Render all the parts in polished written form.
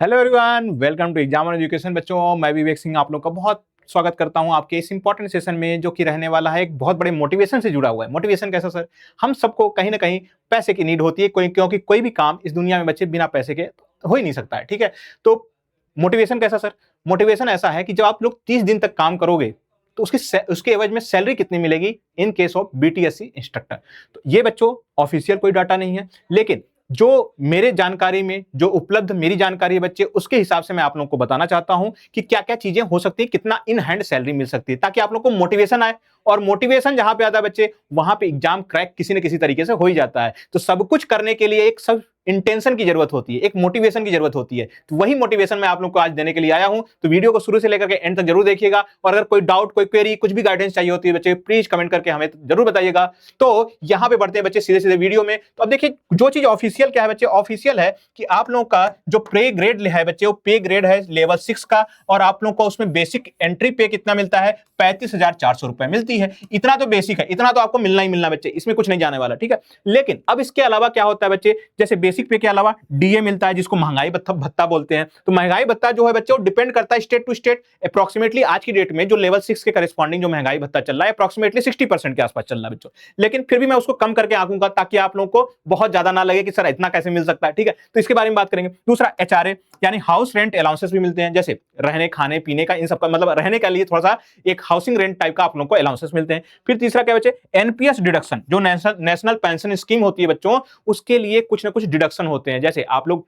Hello everyone, welcome to exam on education. बच्चों, मैं विवेक सिंह आप लोग का बहुत स्वागत करता हूं आपके इस इंपॉर्टेंट सेशन में, जो कि रहने वाला है एक बहुत बड़े मोटिवेशन से जुड़ा हुआ है। मोटिवेशन कैसा सर? हम सबको कहीं ना कहीं पैसे की नीड होती है, क्योंकि कोई भी काम इस दुनिया में बच्चे बिना पैसे के हो ही नहीं सकता है। ठीक है, तो मोटिवेशन कैसा सर? मोटिवेशन ऐसा है कि जब आप लोग 30 दिन तक काम करोगे तो उसके एवज में सैलरी कितनी मिलेगी in case of BTSC instructor. तो ये बच्चों ऑफिशियल कोई डाटा नहीं है, लेकिन जो मेरे जानकारी में जो उपलब्ध मेरी जानकारी है बच्चे, उसके हिसाब से मैं आप लोगों को बताना चाहता हूं कि क्या क्या चीजें हो सकती है, कितना इन हैंड सैलरी मिल सकती है, ताकि आप लोग को मोटिवेशन आए। और मोटिवेशन जहां पे आता है बच्चे, वहां पे एग्जाम क्रैक किसी न किसी तरीके से हो ही जाता है। तो सब कुछ करने के लिए एक सब इंटेंशन की जरूरत होती है, एक मोटिवेशन की जरूरत होती है। तो वही मोटिवेशन मैं आप लोग को आज देने के लिए आया हूं। तो वीडियो को शुरू से लेकर के एंड तक जरूर देखिएगा, और अगर कोई डाउट, कोई क्वेरी, कुछ भी गाइडेंस चाहिए होती है बच्चे, प्लीज कमेंट करके हमें जरूर बताइएगा। तो यहां पे बढ़ते हैं बच्चे सीधे सीधे वीडियो में। तो अब देखिए, जो चीज ऑफिशियल क्या है बच्चे, ऑफिशियल है कि आप लोगों का जो पे ग्रेड है बच्चे, वो पे ग्रेड है लेवल 6 का, और आप लोगों को उसमें बेसिक एंट्री पे कितना मिलता है? 35,400 रुपए मिलती है। इतना तो बेसिक है, इतना तो आपको मिलना ही मिलना बच्चे, इसमें कुछ नहीं जाने वाला। ठीक है, लेकिन अब इसके अलावा क्या होता है बच्चे, जैसे बेसिक पे के अलावा डीए मिलता है, जिसको महंगाई भत्ता भत्ता बोलते हैं। तो महंगाई भत्ता जो है बच्चे, वो डिपेंड करता है स्टेट टू स्टेट। अप्रोक्सीमेटली आज की डेट में जो लेवल 6 के करस्पॉन्डिंग जो महंगाई भत्ता चल रहा है, अप्रोक्सीमेटली 60% के आसपास चल रहा है बच्चों। लेकिन फिर भी मैं उसको कम करके आंकूंगा, ताकि आप लोगों को बहुत ज्यादा ना लगे कि सर इतना कैसे मिल सकता है। ठीक है, तो इसके बारे में बात करेंगे। दूसरा एचआरए, यानी हाउस रेंट अलाउंसेस भी मिलते हैं, जैसे रहने खाने पीने का, इन सबका मतलब रहने के लिए थोड़ा सा एक हाउसिंग रेंट टाइप का आप लोगों को अलाउंसेस मिलते हैं। फिर तीसरा क्या बच्चे, एनपीएस डिडक्शन, जो नेशनल पेंशन स्कीम होती है बच्चों, उसके लिए कुछ ना कुछ डिडक्शन होते हैं। जैसे आप लोग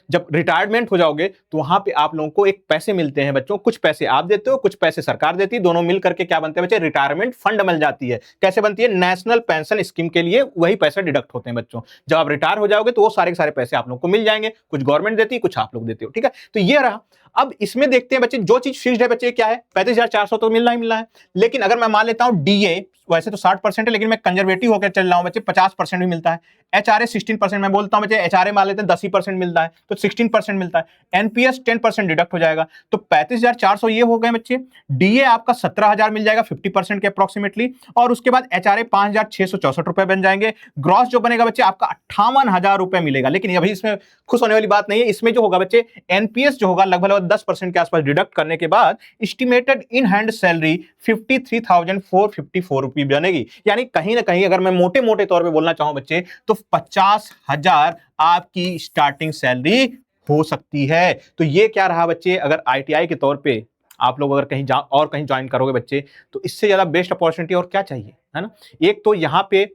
जब रिटायरमेंट हो जाओगे तो वहां पे आप लोगों को एक पैसे मिलते हैं बच्चों, कुछ पैसे आप देते हो, कुछ पैसे सरकार देती है, दोनों मिल करके क्या बनते हैं बच्चे, रिटायरमेंट फंड मिल जाती है। कैसे बनती है? नेशनल पेंशन स्कीम के लिए वही पैसे डिडक्ट होते हैं बच्चों। जब आप रिटायर हो जाओगे तो वो सारे के सारे पैसे आप लोगों को मिल जाएंगे, कुछ गवर्नमेंट देती है, कुछ आप लोग देते हो। ठीक है, तो ये रहा। अब इसमें देखते हैं बच्चे, जो चीज फिक्स्ड है बच्चे, क्या है? 35,400 तो मिलना ही मिलना है। लेकिन अगर मैं मान लेता हूं डीए, वैसे तो 60% है, लेकिन मैं कंजर्वेटिव होकर चल रहा हूं बच्चे, 50% भी मिलता है। एचआरए 16%, मैं बोलता हूं बच्चे एचआरए मान लेते हैं 10% मिलता है, तो 16% मिलता है। एनपीएस 10% डिडक्ट हो जाएगा, तो 35,400 ये हो गए बच्चे। डीए आपका 17,000 मिल जाएगा 50% के अप्रोक्सीमेटली, और उसके बाद एचआरए 5,664 रुपए बन जाएंगे। ग्रॉस जो बनेगा बच्चे आपका 58,000 रुपए मिलेगा। लेकिन अभी इसमें खुश होने वाली बात नहीं है। इसमें जो होगा बच्चे, एनपीएस जो होगा लगभग 10% के आसपास डिडक्ट करने के बाद एस्टिमेटेड इन हैंड सैलरी 53,454 रुपए बनेगी। यानी कहीं ना कहीं अगर मैं मोटे मोटे तौर पे बोलना चाहूं बच्चे, तो 50,000 आपकी स्टार्टिंग सैलरी हो सकती है। तो ये क्या रहा बच्चे, अगर आईटीआई के तौर पे आप लोग अगर कहीं ज्वाइन करोगे बच्चे, तो इससे ज्यादा बेस्ट अपॉर्चुनिटी और क्या चाहिए, है ना? एक तो यहां पे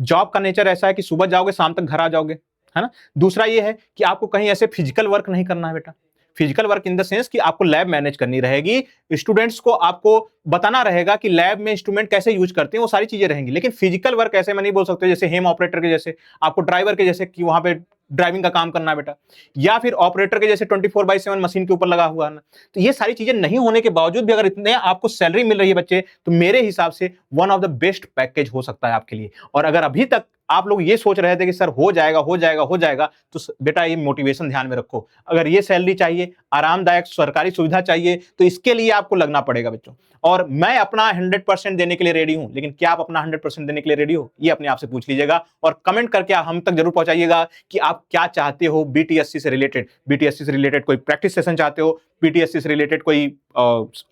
जॉब का नेचर ऐसा है कि सुबह जाओगे शाम तक घर आ जाओगे, है ना? दूसरा ये है कि आपको कहीं ऐसे फिजिकल वर्क नहीं करना है बेटा। Physical work in the sense कि आपको लैब मैनेज करनी रहेगी, स्टूडेंट्स को आपको बताना रहेगा कि लैब में इंस्ट्रूमेंट कैसे यूज करते हैं, वो सारी चीजें रहेंगी। लेकिन फिजिकल वर्क ऐसे मैं नहीं बोल सकते जैसे हेम ऑपरेटर के जैसे, आपको ड्राइवर के जैसे कि वहां पे ड्राइविंग का काम करना है बेटा, या फिर ऑपरेटर के जैसे 24/7 मशीन के ऊपर लगा हुआ है ना। तो ये सारी चीजें नहीं होने के बावजूद भी अगर इतने आपको सैलरी मिल रही है बच्चे, तो मेरे हिसाब से one of the best package हो सकता है आपके लिए। और अगर अभी तक आप लोग ये सोच रहे थे कि सर हो जाएगा हो जाएगा हो जाएगा, तो बेटा ये मोटिवेशन ध्यान में रखो। अगर ये सैलरी चाहिए, आरामदायक सरकारी सुविधा चाहिए, तो इसके लिए आपको लगना पड़ेगा बच्चों। और मैं अपना 100% देने के लिए रेडी हूं, लेकिन क्या आप अपना 100% देने के लिए रेडी हो, ये अपने आप से पूछ लीजिएगा। और कमेंट करके हम तक जरूर पहुंचाइएगा कि आप क्या चाहते हो बीटीएससी से रिलेटेड। बीटीएससी से रिलेटेड कोई प्रैक्टिस सेशन चाहते हो, बीटीएससी से रिलेटेड कोई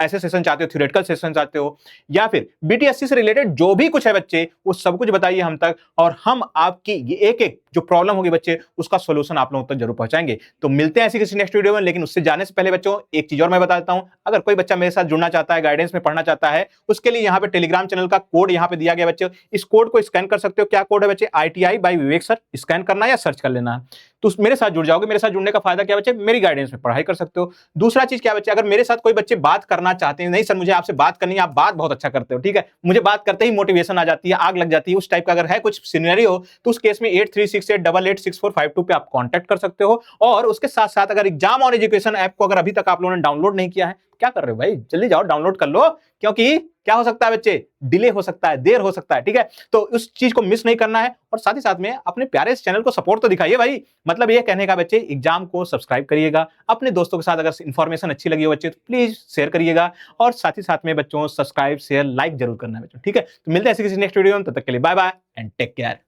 ऐसे सेशन चाहते हो, थ्योरेटिकल सेशन चाहते हो, या फिर बीटीएससी से रिलेटेड जो भी कुछ है बच्चे, वो सब कुछ बताइए हम तक, और हम आपकी ये एक एक जो प्रॉब्लम होगी बच्चे, उसका सॉल्यूशन आप लोगों तक जरूर पहुंचाएंगे। तो मिलते हैं ऐसी किसी नेक्स्ट वीडियो में। लेकिन उससे जाने से पहले बच्चों, एक चीज और मैं बता देता हूं। अगर कोई बच्चा मेरे साथ जुड़ना चाहता है, गाइडेंस में पढ़ना चाहता है, उसके लिए यहाँ पे टेलीग्राम चैनल का कोड यहाँ पे दिया गया बच्चे। इस कोड को स्कैन कर सकते हो। क्या कोड है बच्चे? ITI बाय विवेक सर। स्कैन करना है या सर्च कर लेना है, तो मेरे साथ जुड़ जाओगे। मेरे साथ जुड़ने का फायदा क्या बच्चे, मेरी गाइडेंस में पढ़ाई कर सकते हो। दूसरा चीज क्या बच्चे, अगर मेरे साथ कोई बच्चे बात करना चाहते हैं, नहीं सर मुझे आपसे बात करनी है, आप बात बहुत अच्छा करते हो, ठीक है, मुझे बात करते ही मोटिवेशन आ जाती है, आग लग जाती है, उस टाइप का अगर है कुछ सिनेरियो, तो उस केस में 8368886452 पे आप कांटेक्ट कर सकते हो। और उसके साथ साथ अगर एग्जाम ऑन एजुकेशन ऐप को अगर अभी तक आप लोगों ने डाउनलोड नहीं किया है, क्या कर रहे हो भाई, जल्दी जाओ डाउनलोड कर लो, क्योंकि क्या हो सकता है बच्चे, डिले हो सकता है, देर हो सकता है। ठीक है, तो उस चीज को मिस नहीं करना है। और साथ ही साथ में अपने प्यारे इस चैनल को सपोर्ट तो दिखाइए भाई। मतलब ये कहने का बच्चे, एग्जाम को सब्सक्राइब करिएगा, अपने दोस्तों के साथ अगर इंफॉर्मेशन अच्छी लगी हो बच्चे, तो प्लीज शेयर करिएगा। और साथ ही साथ में बच्चों सब्सक्राइब शेयर लाइक जरूर करना है बच्चों। ठीक है, तो मिलते हैं ऐसे किसी नेक्स्ट वीडियो में, तब तक के लिए bye bye and take care.